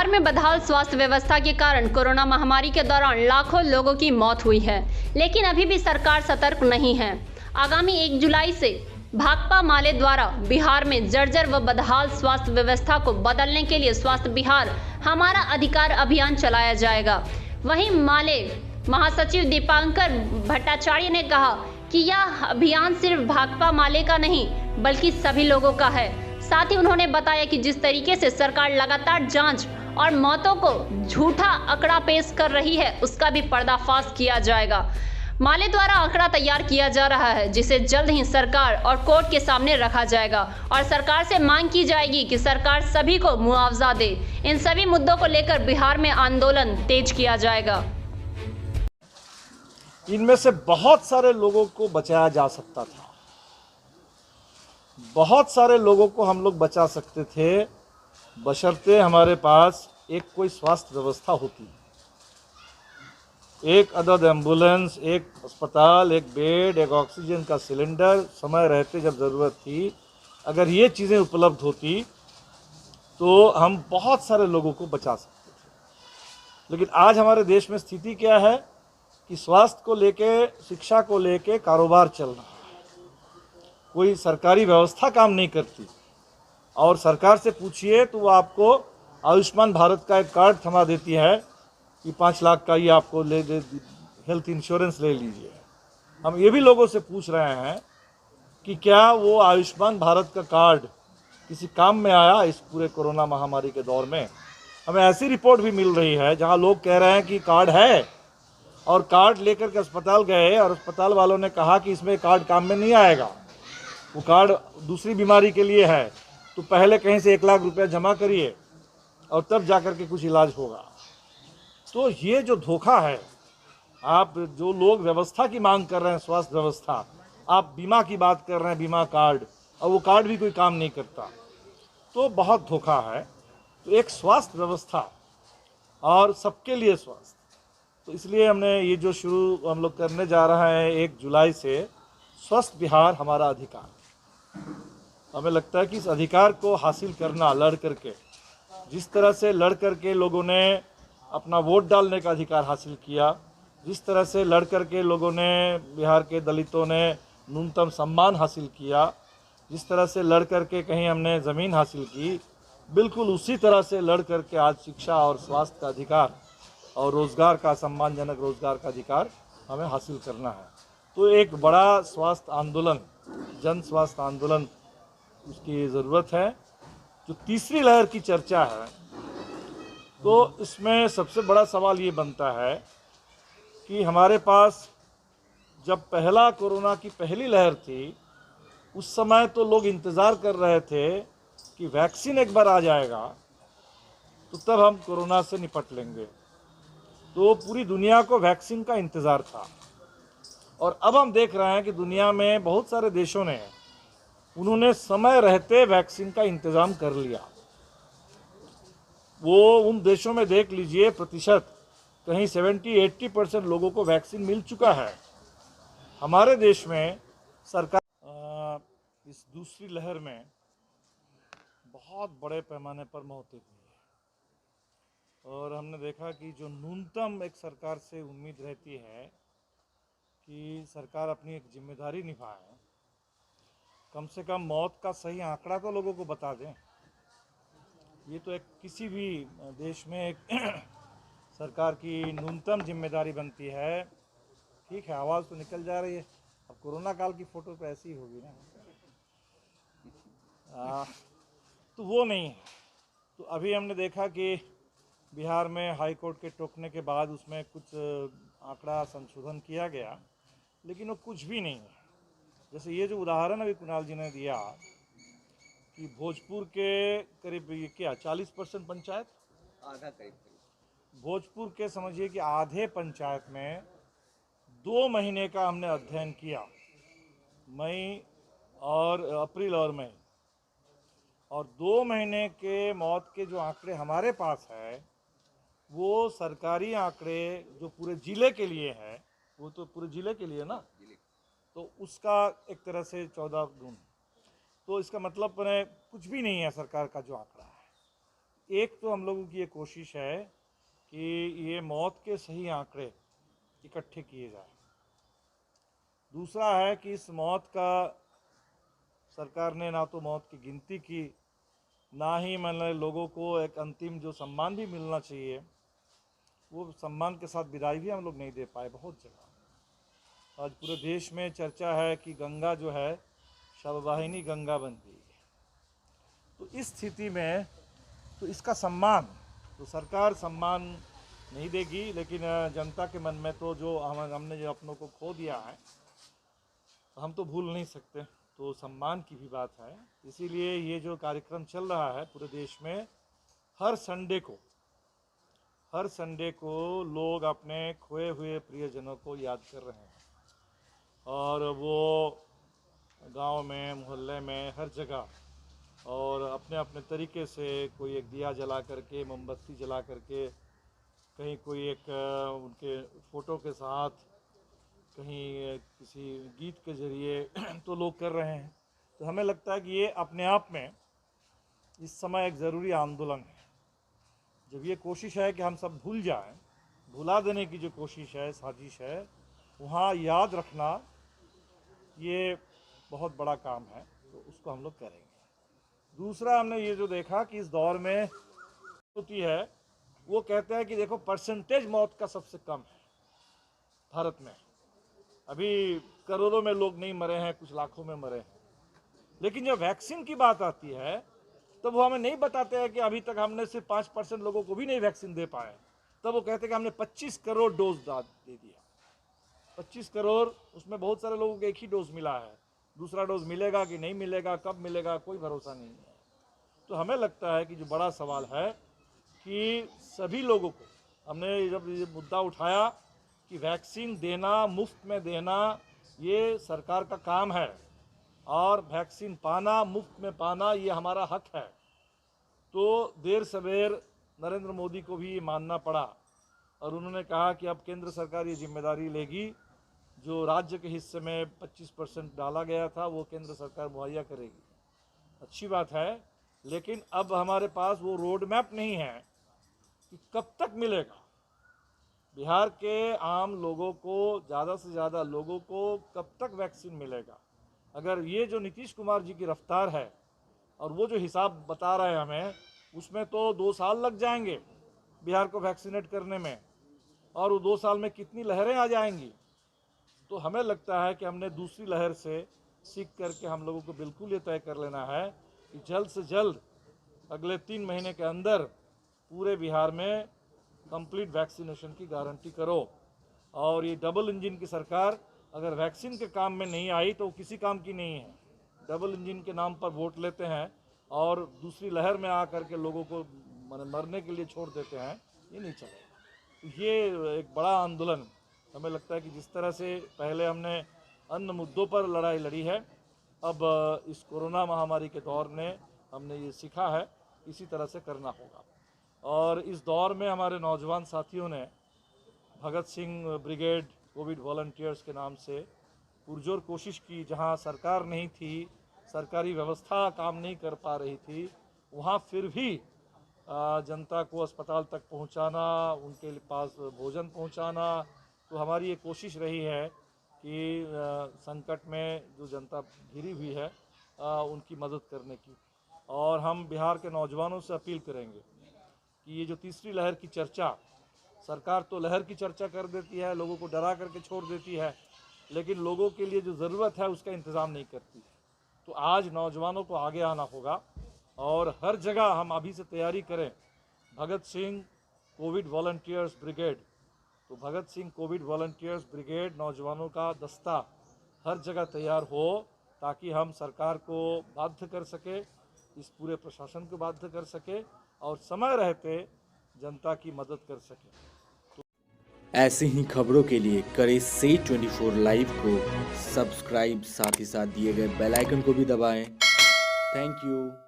बिहार में बदहाल स्वास्थ्य व्यवस्था के कारण कोरोना महामारी के दौरान लाखों लोगों की मौत हुई है, लेकिन अभी भी सरकार सतर्क नहीं है। आगामी 1 जुलाई से भाकपा माले द्वारा बिहार में जर्जर व बदहाल स्वास्थ्य व्यवस्था को बदलने के लिए स्वास्थ्य बिहार हमारा अधिकार अभियान चलाया जाएगा। वहीं माले महासचिव दीपांकर भट्टाचार्य ने कहा कि यह अभियान सिर्फ भाकपा माले का नहीं बल्कि सभी लोगों का है। साथ ही उन्होंने बताया कि जिस तरीके से सरकार लगातार जांच और मौतों को झूठा आंकड़ा पेश कर रही है, उसका भी पर्दाफाश किया जाएगा। माले द्वारा आंकड़ा तैयार किया जा रहा है, जिसे जल्द ही सरकार और कोर्ट के सामने रखा जाएगा और सरकार से मांग की जाएगी कि सरकार सभी को मुआवजा दे। इन सभी मुद्दों को लेकर बिहार में आंदोलन तेज किया जाएगा। इनमें से बहुत सारे लोगों को बचाया जा सकता था, बहुत सारे लोगों को हम लोग बचा सकते थे, बशर्ते हमारे पास एक कोई स्वास्थ्य व्यवस्था होती। एक अदद एम्बुलेंस, एक अस्पताल, एक बेड, एक ऑक्सीजन का सिलेंडर समय रहते जब ज़रूरत थी, अगर ये चीज़ें उपलब्ध होती तो हम बहुत सारे लोगों को बचा सकते थे। लेकिन आज हमारे देश में स्थिति क्या है कि स्वास्थ्य को लेके, शिक्षा को लेके कारोबार चल रहा है, कोई सरकारी व्यवस्था काम नहीं करती। और सरकार से पूछिए तो वो आपको आयुष्मान भारत का एक कार्ड थमा देती है कि 5 लाख का ये आपको हेल्थ इंश्योरेंस ले लीजिए। हम ये भी लोगों से पूछ रहे हैं कि क्या वो आयुष्मान भारत का कार्ड किसी काम में आया इस पूरे कोरोना महामारी के दौर में। हमें ऐसी रिपोर्ट भी मिल रही है जहां लोग कह रहे हैं कि कार्ड है और कार्ड लेकर के अस्पताल गए और अस्पताल वालों ने कहा कि इसमें कार्ड काम में नहीं आएगा, वो कार्ड दूसरी बीमारी के लिए है, तो पहले कहीं से 1 लाख रुपया जमा करिए और तब जाकर के कुछ इलाज होगा। तो ये जो धोखा है, आप जो लोग व्यवस्था की मांग कर रहे हैं, स्वास्थ्य व्यवस्था, आप बीमा की बात कर रहे हैं, बीमा कार्ड, और वो कार्ड भी कोई काम नहीं करता, तो बहुत धोखा है। तो एक स्वास्थ्य व्यवस्था और सबके लिए स्वास्थ्य, तो इसलिए हमने ये जो शुरू हम लोग करने जा रहे हैं 1 जुलाई से, स्वस्थ बिहार हमारा अधिकार। हमें लगता है कि इस अधिकार को हासिल करना, लड़ करके, जिस तरह से लड़ करके लोगों ने अपना वोट डालने का अधिकार हासिल किया, जिस तरह से लड़ करके लोगों ने, बिहार के दलितों ने न्यूनतम सम्मान हासिल किया, जिस तरह से लड़ करके कहीं हमने ज़मीन हासिल की, बिल्कुल उसी तरह से लड़ करके आज शिक्षा और स्वास्थ्य का अधिकार और रोज़गार का, सम्मानजनक रोज़गार का अधिकार हमें हासिल करना है। तो एक बड़ा स्वास्थ्य आंदोलन, जन स्वास्थ्य आंदोलन, उसकी ज़रूरत है। जो तीसरी लहर की चर्चा है, तो इसमें सबसे बड़ा सवाल ये बनता है कि हमारे पास जब पहला कोरोना की पहली लहर थी, उस समय तो लोग इंतज़ार कर रहे थे कि वैक्सीन एक बार आ जाएगा तो तब हम कोरोना से निपट लेंगे। तो पूरी दुनिया को वैक्सीन का इंतज़ार था। और अब हम देख रहे हैं कि दुनिया में बहुत सारे देशों ने, उन्होंने समय रहते वैक्सीन का इंतज़ाम कर लिया। वो उन देशों में देख लीजिए, प्रतिशत कहीं 70-80% लोगों को वैक्सीन मिल चुका है। हमारे देश में सरकार इस दूसरी लहर में बहुत बड़े पैमाने पर मौतें हुई है। और हमने देखा कि जो न्यूनतम एक सरकार से उम्मीद रहती है कि सरकार अपनी एक जिम्मेदारी निभाए, कम से कम मौत का सही आंकड़ा तो लोगों को बता दें। ये तो एक किसी भी देश में एक सरकार की न्यूनतम जिम्मेदारी बनती है। ठीक है, आवाज़ तो निकल जा रही है, अब कोरोना काल की फ़ोटो तो ऐसी ही होगी ना। तो वो नहीं है। तो अभी हमने देखा कि बिहार में हाई कोर्ट के टोकने के बाद उसमें कुछ आंकड़ा संशोधन किया गया, लेकिन वो कुछ भी नहीं है। जैसे ये जो उदाहरण अभी कुणाल जी ने दिया कि भोजपुर के करीब ये क्या 40% पंचायत, आधा करीब, भोजपुर के समझिए कि आधे पंचायत में 2 महीने का हमने अध्ययन किया, मई और अप्रैल और मई, और 2 महीने के मौत के जो आंकड़े हमारे पास है, वो सरकारी आंकड़े जो पूरे ज़िले के लिए है, वो तो पूरे ज़िले के लिए ना, तो उसका एक तरह से 14 गुण। तो इसका मतलब कुछ भी नहीं है सरकार का जो आंकड़ा है। एक तो हम लोगों की ये कोशिश है कि ये मौत के सही आंकड़े इकट्ठे किए जाए। दूसरा है कि इस मौत का सरकार ने ना तो मौत की गिनती की, ना ही मतलब लोगों को एक अंतिम जो सम्मान भी मिलना चाहिए वो सम्मान के साथ विदाई भी हम लोग नहीं दे पाए। बहुत जगह आज पूरे देश में चर्चा है कि गंगा जो है शववाहिनी गंगा बन गई है। तो इस स्थिति में तो इसका सम्मान तो सरकार सम्मान नहीं देगी, लेकिन जनता के मन में तो जो हमने जो अपनों को खो दिया है तो हम तो भूल नहीं सकते, तो सम्मान की भी बात है। इसीलिए ये जो कार्यक्रम चल रहा है पूरे देश में, हर संडे को लोग अपने खोए हुए प्रियजनों को याद कर रहे हैं और वो गांव में, मोहल्ले में, हर जगह और अपने अपने तरीके से कोई एक दिया जला करके, मोमबत्ती जला करके, कहीं कोई एक उनके फ़ोटो के साथ, कहीं किसी गीत के ज़रिए तो लोग कर रहे हैं। तो हमें लगता है कि ये अपने आप में इस समय एक ज़रूरी आंदोलन है। जब ये कोशिश है कि हम सब भूल जाएं, भुला देने की जो कोशिश है, साजिश है, वहाँ याद रखना ये बहुत बड़ा काम है, तो उसको हम लोग करेंगे। दूसरा हमने ये जो देखा कि इस दौर में होती है, वो कहते हैं कि देखो परसेंटेज मौत का सबसे कम है भारत में। अभी करोड़ों में लोग नहीं मरे हैं, कुछ लाखों में मरे हैं। लेकिन जब वैक्सीन की बात आती है तो वो हमें नहीं बताते हैं कि अभी तक हमने सिर्फ 5% लोगों को भी नहीं वैक्सीन दे पाए। तब वो कहते हैं कि हमने 25 करोड़ डोज दे दिया। 25 करोड़, उसमें बहुत सारे लोगों को एक ही डोज मिला है। दूसरा डोज मिलेगा कि नहीं मिलेगा, कब मिलेगा, कोई भरोसा नहीं है। तो हमें लगता है कि जो बड़ा सवाल है कि सभी लोगों को, हमने जब ये मुद्दा उठाया कि वैक्सीन देना, मुफ्त में देना, ये सरकार का काम है और वैक्सीन पाना, मुफ्त में पाना, ये हमारा हक है। तो देर सवेर नरेंद्र मोदी को भी ये मानना पड़ा और उन्होंने कहा कि अब केंद्र सरकार ये जिम्मेदारी लेगी, जो राज्य के हिस्से में 25% डाला गया था वो केंद्र सरकार मुहैया करेगी। अच्छी बात है, लेकिन अब हमारे पास वो रोड मैप नहीं है कि कब तक मिलेगा। बिहार के आम लोगों को, ज़्यादा से ज़्यादा लोगों को कब तक वैक्सीन मिलेगा। अगर ये जो नीतीश कुमार जी की रफ्तार है और वो जो हिसाब बता रहे हैं हमें, उसमें तो 2 साल लग जाएंगे बिहार को वैक्सीनेट करने में, और वो 2 साल में कितनी लहरें आ जाएंगी। तो हमें लगता है कि हमने दूसरी लहर से सीख करके हम लोगों को बिल्कुल ये तय कर लेना है कि जल्द से जल्द अगले 3 महीने के अंदर पूरे बिहार में कंप्लीट वैक्सीनेशन की गारंटी करो। और ये डबल इंजन की सरकार अगर वैक्सीन के काम में नहीं आई तो किसी काम की नहीं है। डबल इंजन के नाम पर वोट लेते हैं और दूसरी लहर में आकर के लोगों को मरने के लिए छोड़ देते हैं, ये नहीं चलेगा। ये एक बड़ा आंदोलन, हमें लगता है कि जिस तरह से पहले हमने अन्य मुद्दों पर लड़ाई लड़ी है, अब इस कोरोना महामारी के दौर ने हमने ये सीखा है, इसी तरह से करना होगा। और इस दौर में हमारे नौजवान साथियों ने Bhagat Singh brigade Covid volunteers के नाम से पुरजोर कोशिश की। जहां सरकार नहीं थी, सरकारी व्यवस्था काम नहीं कर पा रही थी, वहां फिर भी जनता को अस्पताल तक पहुंचाना, उनके पास भोजन पहुंचाना। तो हमारी ये कोशिश रही है कि संकट में जो जनता घिरी हुई है उनकी मदद करने की। और हम बिहार के नौजवानों से अपील करेंगे कि ये जो तीसरी लहर की चर्चा, सरकार तो लहर की चर्चा कर देती है, लोगों को डरा करके छोड़ देती है, लेकिन लोगों के लिए जो ज़रूरत है उसका इंतज़ाम नहीं करती है। तो आज नौजवानों को आगे आना होगा और हर जगह हम अभी से तैयारी करें। Bhagat Singh Covid volunteers brigade, तो Bhagat Singh Covid volunteers brigade नौजवानों का दस्ता हर जगह तैयार हो, ताकि हम सरकार को बाध्य कर सके, इस पूरे प्रशासन को बाध्य कर सके और समय रहते जनता की मदद कर सके। ऐसी ही खबरों के लिए करें से 24 लाइव को सब्सक्राइब, साथ ही साथ दिए गए बेल आइकन को भी दबाएं। Thank you.